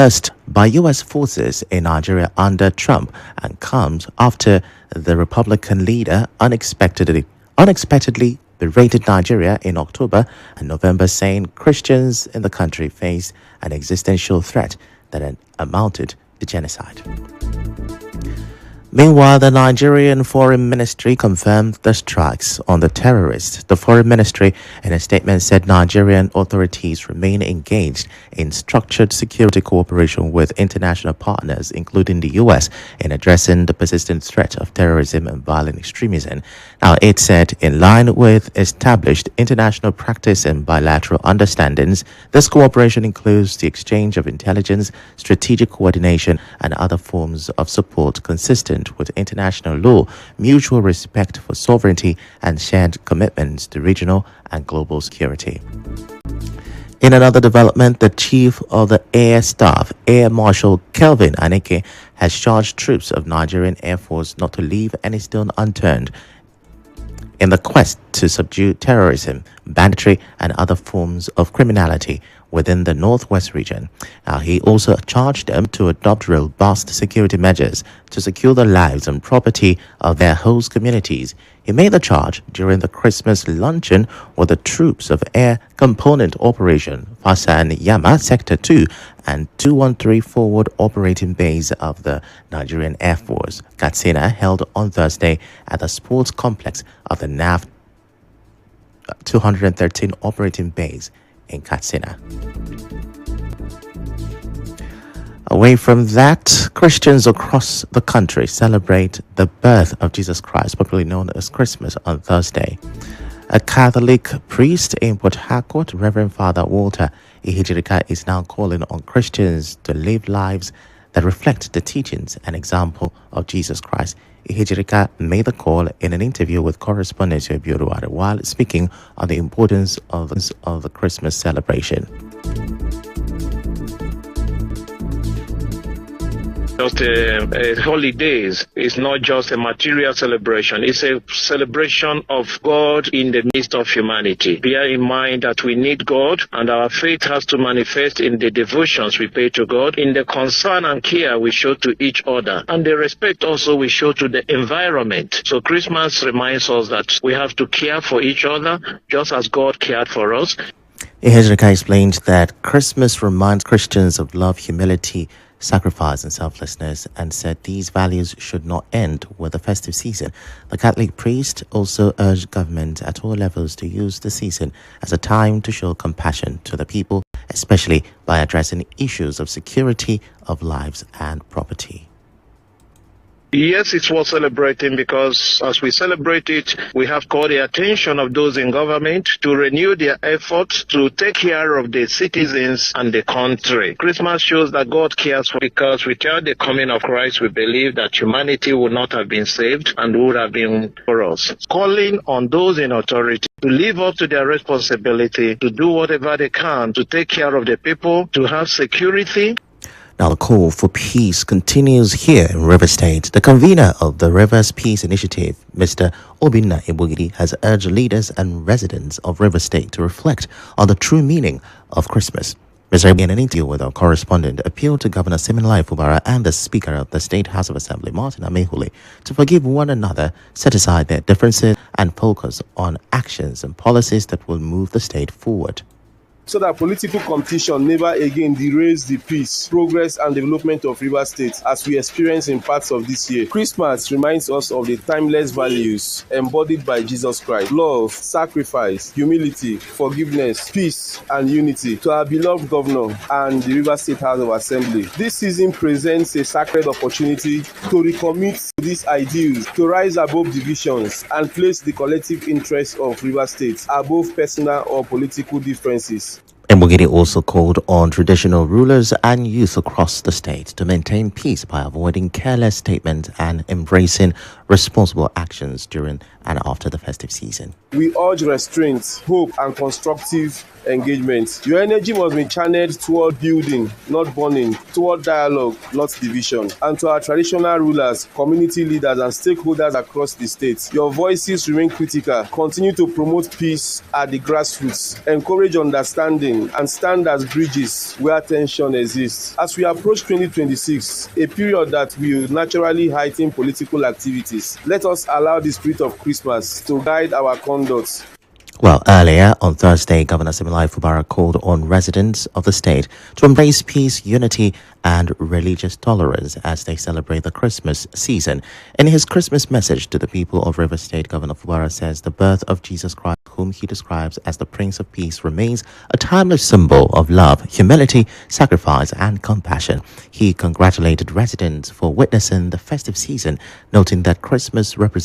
first by U.S. forces in Nigeria under Trump and comes after the Republican leader unexpectedly berated Nigeria in October and November, saying Christians in the country face an existential threat that had amounted to genocide. Meanwhile, the Nigerian Foreign Ministry confirmed the strikes on the terrorists. The Foreign Ministry, in a statement, said Nigerian authorities remain engaged in structured security cooperation with international partners, including the U.S., in addressing the persistent threat of terrorism and violent extremism. Now, it said, in line with established international practice and bilateral understandings, this cooperation includes the exchange of intelligence, strategic coordination, and other forms of support consistent with international law, mutual respect for sovereignty, and shared commitments to regional and global security. In another development, the Chief of the Air Staff, Air Marshal Kelvin Aneke, has charged troops of Nigerian Air Force not to leave any stone unturned in the quest to subdue terrorism, banditry, and other forms of criminality within the Northwest region. Now, he also charged them to adopt robust security measures to secure the lives and property of their host communities. He made the charge during the Christmas luncheon with the troops of Air Component Operation Fasan Yama Sector 2 and 213 Forward Operating Base of the Nigerian Air Force, Katsina, held on Thursday at the sports complex of the NAV 213 Operating Base in Katsina. Away from that, Christians across the country celebrate the birth of Jesus Christ, popularly known as Christmas, on Thursday. A Catholic priest in Port Harcourt, Reverend Father Walter Ifechukwu, is now calling on Christians to live lives that reflect the teachings and example of Jesus Christ. Ifechukwu made the call in an interview with correspondent Yoruba while speaking on the importance of the Christmas celebration. Just holidays is not just a material celebration. It's a celebration of God in the midst of humanity. Bear in mind that we need God, and our faith has to manifest in the devotions we pay to God, in the concern and care we show to each other, and the respect also we show to the environment. So Christmas reminds us that we have to care for each other just as God cared for us. Ifechukwu explained that Christmas reminds Christians of love, humility, sacrifice, and selflessness, and said these values should not end with the festive season. The Catholic priest also urged government at all levels to use the season as a time to show compassion to the people, especially by addressing issues of security of lives and property. Yes, it's worth celebrating because as we celebrate it, we have called the attention of those in government to renew their efforts to take care of the citizens and the country. Christmas shows that God cares for, because without the coming of Christ, we believe that humanity would not have been saved and would have been for us. Calling on those in authority to live up to their responsibility, to do whatever they can to take care of the people, to have security. Now, the call for peace continues here in River State. The convener of the Rivers Peace Initiative, Mr. Obinna Ebugidi, has urged leaders and residents of River State to reflect on the true meaning of Christmas. Mr. Ebugidi, in an interview with our correspondent, appealed to Governor Siminalayi Fubara and the Speaker of the State House of Assembly, Martin Amehule, to forgive one another, set aside their differences, and focus on actions and policies that will move the state forward, so that political competition never again derails the peace, progress, and development of Rivers State as we experience in parts of this year. Christmas reminds us of the timeless values embodied by Jesus Christ: love, sacrifice, humility, forgiveness, peace, and unity. To our beloved governor and the Rivers State House of Assembly, this season presents a sacred opportunity to recommit to these ideals, to rise above divisions and place the collective interests of Rivers State above personal or political differences. Ebugidi also called on traditional rulers and youth across the state to maintain peace by avoiding careless statements and embracing responsible actions during and after the festive season. We urge restraint, hope, and constructive engagement. Your energy must be channeled toward building, not burning, toward dialogue, not division. And to our traditional rulers, community leaders, and stakeholders across the state, your voices remain critical. Continue to promote peace at the grassroots, encourage understanding, and stand as bridges where tension exists. As we approach 2026, a period that will naturally heighten political activities, let us allow the spirit of Christmas to guide our conduct. Well, earlier on Thursday, Governor Siminalayi Fubara called on residents of the state to embrace peace, unity, and religious tolerance as they celebrate the Christmas season. In his Christmas message to the people of Rivers State, Governor Fubara says the birth of Jesus Christ, whom he describes as the Prince of Peace, remains a timeless symbol of love, humility, sacrifice, and compassion. He congratulated residents for witnessing the festive season, noting that Christmas represents